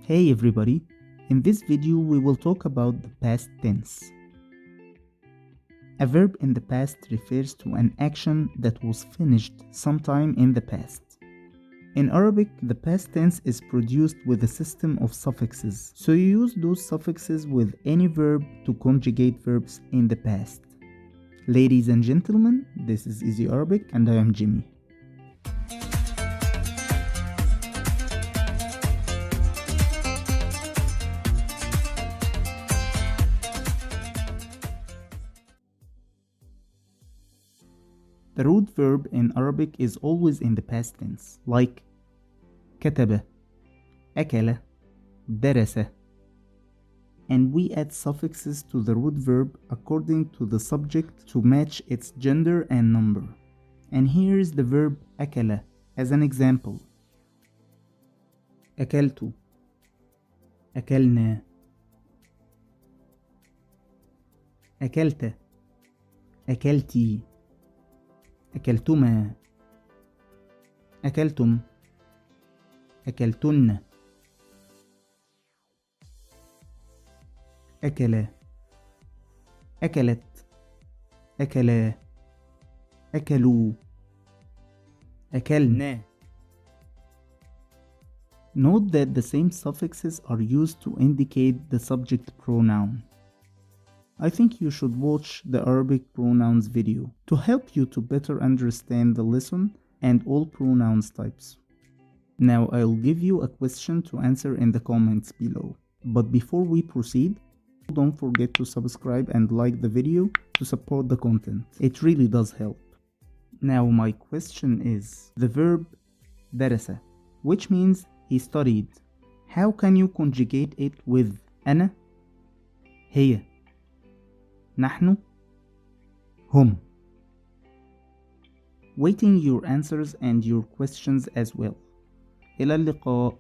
Hey everybody, in this video we will talk about the past tense. A verb in the past refers to an action that was finished sometime in the past. In Arabic, the past tense is produced with a system of suffixes, so you use those suffixes with any verb to conjugate verbs in the past. Ladies and gentlemen, this is Easy Arabic and I am Jimmy. The root verb in Arabic is always in the past tense, like كتب, أكل, درس. And we add suffixes to the root verb according to the subject to match its gender and number. And here is the verb أكل as an example. أكلت, أكلنا, أكلت, أكلتي, أكلتما, أكلتم, أكلتن, أكل, أكلت, أكلا, أكلوا, أكلنا. Note that the same suffixes are used to indicate the subject pronoun. I think you should watch the Arabic pronouns video to help you to better understand the lesson and all pronouns types. Now I'll give you a question to answer in the comments below. But before we proceed, don't forget to subscribe and like the video to support the content. It really does help. Now my question is, the verb درس, which means he studied. How can you conjugate it with أنا, هي, نحن, هم? Waiting your answers and your questions as well. إلى اللقاء.